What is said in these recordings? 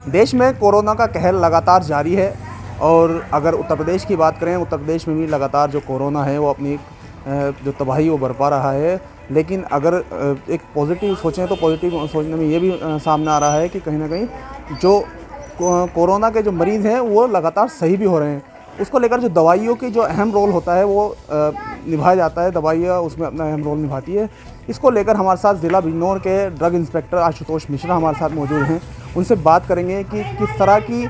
देश में कोरोना का कहर लगातार जारी है और अगर उत्तर प्रदेश की बात करें, उत्तर प्रदेश में भी लगातार जो कोरोना है वो अपनी जो तबाही वो बरपा रहा है। लेकिन अगर एक पॉजिटिव सोचें तो पॉजिटिव सोचने में ये भी सामने आ रहा है कि कहीं न कहीं जो कोरोना के जो मरीज़ हैं वो लगातार सही भी हो रहे हैं। उसको लेकर जो दवाइयों की जो अहम रोल होता है वो निभाया जाता है, दवाइयाँ उसमें अपना अहम रोल निभाती है। इसको लेकर हमारे साथ ज़िला बिजनौर के ड्रग इंस्पेक्टर आशुतोष मिश्रा हमारे साथ मौजूद हैं। उनसे बात करेंगे कि किस तरह की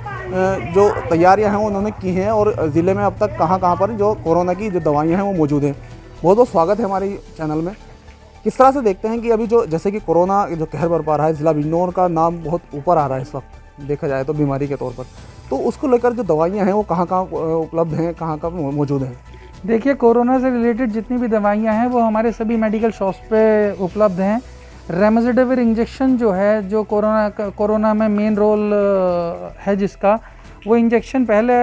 जो तैयारियां हैं उन्होंने की हैं और ज़िले में अब तक कहां-कहां पर जो कोरोना की जो दवाइयां हैं वो मौजूद हैं। बहुत-बहुत स्वागत है हमारे चैनल में। किस तरह से देखते हैं कि अभी जो जैसे कि कोरोना जो कहर बरपा रहा है, ज़िला बिजनौर का नाम बहुत ऊपर आ रहा है इस वक्त देखा जाए तो बीमारी के तौर पर, तो उसको लेकर जो दवाइयाँ हैं वो कहाँ-कहाँ उपलब्ध हैं, कहाँ-कहाँ मौजूद हैं? देखिए, कोरोना से रिलेटेड जितनी भी दवाइयाँ हैं वो हमारे सभी मेडिकल शॉप्स पे उपलब्ध हैं। रेमडेसिविर इंजेक्शन जो है, जो कोरोना में मेन रोल है जिसका, वो इंजेक्शन पहले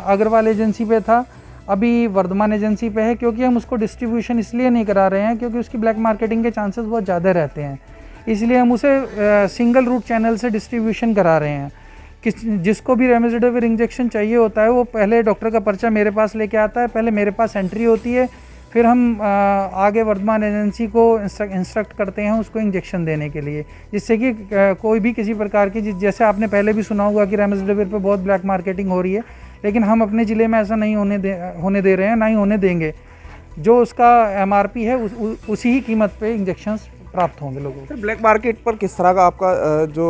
अग्रवाल एजेंसी पे था, अभी वर्धमान एजेंसी पे है। क्योंकि हम उसको डिस्ट्रीब्यूशन इसलिए नहीं करा रहे हैं क्योंकि उसकी ब्लैक मार्केटिंग के चांसेस बहुत ज़्यादा रहते हैं, इसलिए हम उसे सिंगल रूट चैनल से डिस्ट्रीब्यूशन करा रहे हैं। जिसको भी रेमडेसिविर इंजेक्शन चाहिए होता है वो पहले डॉक्टर का पर्चा मेरे पास लेके आता है, पहले मेरे पास एंट्री होती है, फिर हम आगे वर्धमान एजेंसी को इंस्ट्रक्ट करते हैं उसको इंजेक्शन देने के लिए, जिससे कि कोई भी किसी प्रकार की, जैसे आपने पहले भी सुना होगा कि रेमडेसिविर पे बहुत ब्लैक मार्केटिंग हो रही है, लेकिन हम अपने ज़िले में ऐसा नहीं होने दे रहे हैं, ना ही होने देंगे। जो उसका MRP है उसी ही कीमत पे इंजेक्शंस प्राप्त होंगे लोगों को। ब्लैक मार्केट पर किस तरह का आपका जो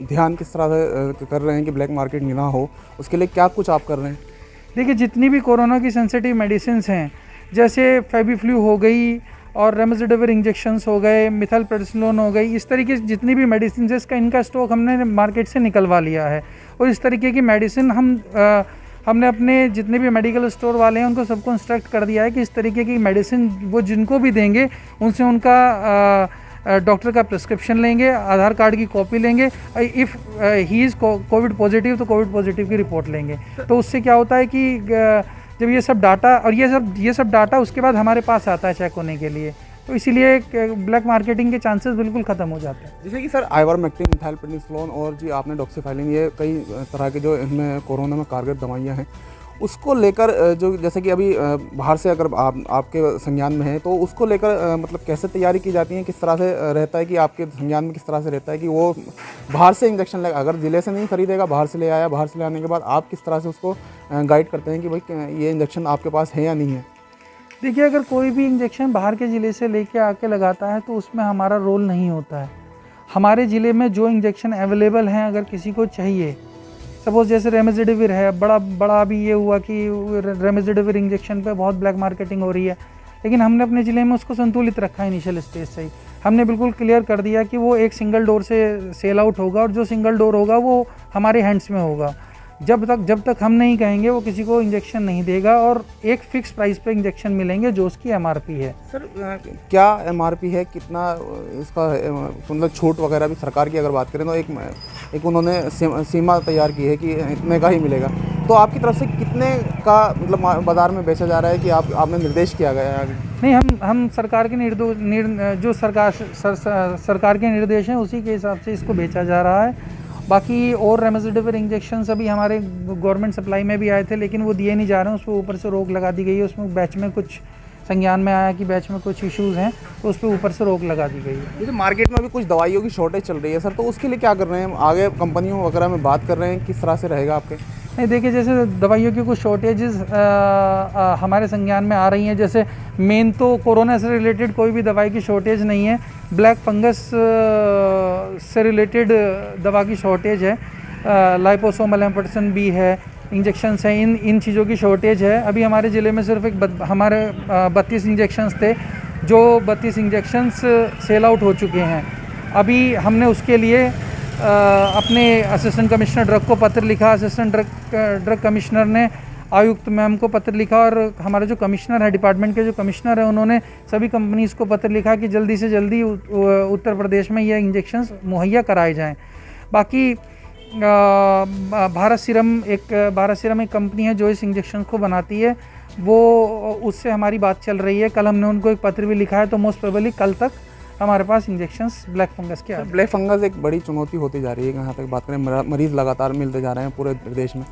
ध्यान किस तरह से कर रहे हैं कि ब्लैक मार्केट ना हो, उसके लिए क्या कुछ आप कर रहे हैं? देखिए, जितनी भी कोरोना की सेंसिटिव मेडिसिन हैं, जैसे फेबिफ्लू हो गई और रेमडेसिविर इंजेक्शंस हो गए, मिथाइलप्रेडिसोलोन हो गई, इस तरीके से जितनी भी मेडिसिन है इसका इनका स्टॉक हमने मार्केट से निकलवा लिया है। और इस तरीके की मेडिसिन हमने अपने जितने भी मेडिकल स्टोर वाले हैं उनको सबको इंस्ट्रक्ट कर दिया है कि इस तरीके की मेडिसिन वो जिनको भी देंगे उनसे उनका डॉक्टर का प्रिस्क्रिप्शन लेंगे, आधार कार्ड की कॉपी लेंगे, if he is Covid positive तो कोविड पॉजिटिव की रिपोर्ट लेंगे। तो उससे क्या होता है कि जब ये सब डाटा और ये सब डाटा उसके बाद हमारे पास आता है चेक होने के लिए, तो इसीलिए ब्लैक मार्केटिंग के चांसेस बिल्कुल ख़त्म हो जाते हैं। जैसे कि सर आइवरमेक्टिन, मिथाइलप्रेडिसोलोन और जी आपने डॉक्सीफाइलिन, ये कई तरह के जो इनमें कोरोना में कारगर दवाइयाँ हैं, उसको लेकर जो जैसे कि अभी बाहर से अगर आपके संज्ञान में है तो उसको लेकर मतलब कैसे तैयारी की जाती है, किस तरह से रहता है कि आपके संज्ञान में किस तरह से रहता है कि वो बाहर से इंजेक्शन लगा, अगर ज़िले से नहीं खरीदेगा, बाहर से ले आया, बाहर से ले आने के बाद आप किस तरह से उसको गाइड करते हैं कि भाई ये इंजेक्शन आपके पास है या नहीं है? देखिए, अगर कोई भी इंजेक्शन बाहर के ज़िले से लेके आके लगाता है तो उसमें हमारा रोल नहीं होता है। हमारे ज़िले में जो इंजेक्शन अवेलेबल हैं, अगर किसी को चाहिए, सपोज़ जैसे रेमडेसिविर है, बड़ा अभी ये हुआ कि रेमडेसिविर इंजेक्शन पे बहुत ब्लैक मार्केटिंग हो रही है, लेकिन हमने अपने ज़िले में उसको संतुलित रखा है। इनिशियल स्टेज से ही हमने बिल्कुल क्लियर कर दिया कि वो एक सिंगल डोर से सेल आउट होगा और जो सिंगल डोर होगा वो हमारे हैंड्स में होगा। जब तक हम नहीं कहेंगे वो किसी को इंजेक्शन नहीं देगा और एक फ़िक्स प्राइस पे इंजेक्शन मिलेंगे जो उसकी MRP है। सर क्या MRP है, कितना इसका मतलब छूट वगैरह भी सरकार की अगर बात करें तो एक उन्होंने सीमा तैयार की है कि इतने का ही मिलेगा, तो आपकी तरफ से कितने का मतलब बाज़ार में बेचा जा रहा है कि आपने निर्देश किया गया है? नहीं, हम सरकार के जो सरकार के निर्देश हैं उसी के हिसाब से इसको बेचा जा रहा है। बाकी और रेमडेसिविर इंजेक्शन्स अभी हमारे गवर्नमेंट सप्लाई में भी आए थे, लेकिन वो दिए नहीं जा रहे हैं, उस पर ऊपर से रोक लगा दी गई है। उसमें बैच में कुछ संज्ञान में आया कि बैच में कुछ इश्यूज़ हैं, तो उस पर ऊपर से रोक लगा दी गई है। जैसे मार्केट में अभी कुछ दवाइयों की शॉर्टेज चल रही है सर, तो उसके लिए क्या कर रहे हैं? आगे कंपनियों वगैरह में बात कर रहे हैं, किस तरह से रहेगा आपके? नहीं, देखिए, जैसे दवाइयों की कुछ शॉर्टेजेस हमारे संज्ञान में आ रही हैं। जैसे मेन तो कोरोना से रिलेटेड कोई भी दवाई की शॉर्टेज नहीं है, ब्लैक फंगस से रिलेटेड दवा की शॉर्टेज है, लाइपोसोमल एम्फेटामिन B है, इंजेक्शन्स हैं, इन चीज़ों की शॉर्टेज है। अभी हमारे ज़िले में सिर्फ हमारे 32 इंजेक्शंस थे, जो 32 इंजेक्शंस सेल आउट हो चुके हैं। अभी हमने उसके लिए अपने असिस्टेंट कमिश्नर ड्रग को पत्र लिखा, असिस्टेंट ड्रग कमिश्नर ने आयुक्त मैम को पत्र लिखा और हमारे जो कमिश्नर है, डिपार्टमेंट के जो कमिश्नर हैं, उन्होंने सभी कंपनीज़ को पत्र लिखा कि जल्दी से जल्दी उत्तर प्रदेश में ये इंजेक्शंस मुहैया कराए जाएं। बाकी भारत सीरम एक कंपनी है जो इस इंजेक्शन को बनाती है, वो उससे हमारी बात चल रही है। कल हमने उनको एक पत्र भी लिखा है, तो मोस्ट प्रोबेबली कल तक हमारे पास इंजेक्शंस ब्लैक फंगस के आ गए। ब्लैक फंगस एक बड़ी चुनौती होती जा रही है, यहाँ तक बात करें मरीज़ लगातार मिलते जा रहे हैं पूरे प्रदेश में,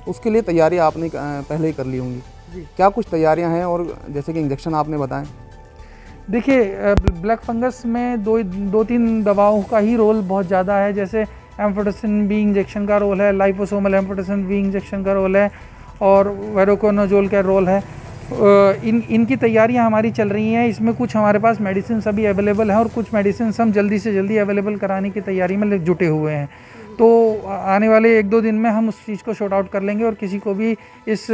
उसके लिए तैयारी आपने पहले ही कर ली होंगी जी। क्या कुछ तैयारियाँ हैं, और जैसे कि इंजेक्शन आपने बताएं? देखिए ब्लैक फंगस में दो तीन दवाओं का ही रोल बहुत ज़्यादा है, जैसे एम्फोटेसिन बी इंजेक्शन का रोल है, लाइपोसोमल एम्फोटेसिन बी इंजेक्शन का रोल है, और वेरोकोनाजोल का रोल है। इनकी तैयारियां हमारी चल रही हैं। इसमें कुछ हमारे पास मेडिसिन अभी अवेलेबल हैं और कुछ मेडिसिन हम जल्दी से जल्दी अवेलेबल कराने की तैयारी में जुटे हुए हैं। तो आने वाले 1-2 दिन में हम उस चीज़ को शॉर्ट आउट कर लेंगे और किसी को भी इस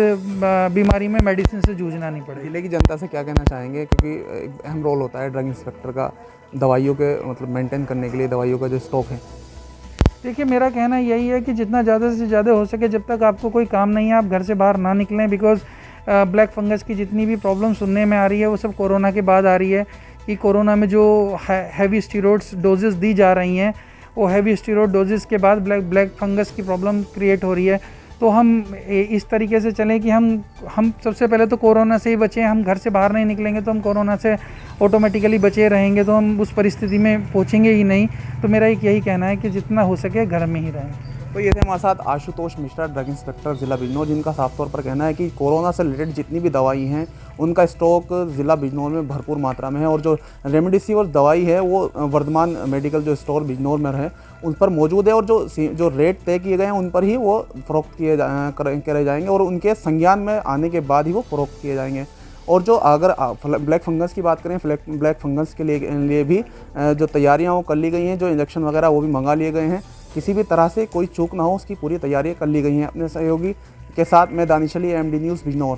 बीमारी में मेडिसिन से जूझना नहीं पड़ेगा। जिले की जनता से क्या कहना चाहेंगे, क्योंकि एक अहम रोल होता है ड्रग इंस्पेक्टर का दवाइयों के मतलब मेंटेन करने के लिए, दवाइयों का जो स्टॉक है? देखिए मेरा कहना यही है कि जितना ज़्यादा से ज़्यादा हो सके, जब तक आपको कोई काम नहीं है आप घर से बाहर ना निकलें, बिकॉज़ ब्लैक फंगस की जितनी भी प्रॉब्लम सुनने में आ रही है वो सब कोरोना के बाद आ रही है कि कोरोना में जो हैवी स्टीरॉयड्स डोजेस दी जा रही हैं, वो हैवी स्टीरॉयड डोजेस के बाद ब्लैक फंगस की प्रॉब्लम क्रिएट हो रही है। तो हम इस तरीके से चलें कि हम सबसे पहले तो कोरोना से ही बचें। हम घर से बाहर नहीं निकलेंगे तो हम कोरोना से ऑटोमेटिकली बचे रहेंगे, तो हम उस परिस्थिति में पहुंचेंगे ही नहीं। तो मेरा एक यही कहना है कि जितना हो सके घर में ही रहें। तो ये थे हमारे साथ आशुतोष मिश्रा, ड्रग इंस्पेक्टर ज़िला बिजनौर, जिनका साफ तौर पर कहना है कि कोरोना से रिलेटेड जितनी भी दवाई हैं उनका स्टॉक ज़िला बिजनौर में भरपूर मात्रा में है, और जो रेमडेसिविर दवाई है वो वर्धमान मेडिकल जो स्टोर बिजनौर में है उन पर मौजूद है, और जो रेट तय किए गए हैं उन पर ही वो फ़रोख्त करे जाएंगे, और उनके संज्ञान में आने के बाद ही वो फ़रोख्त किए जाएंगे। और जो अगर ब्लैक फंगस की बात करें, ब्लैक फंगस के लिए भी जो तैयारियाँ वो कर ली गई हैं, जो इंजेक्शन वगैरह वो भी मंगा लिए गए हैं। किसी भी तरह से कोई चूक ना हो उसकी पूरी तैयारियां कर ली गई हैं। अपने सहयोगी के साथ मैं दानिश अली, MD न्यूज़ बिजनौर।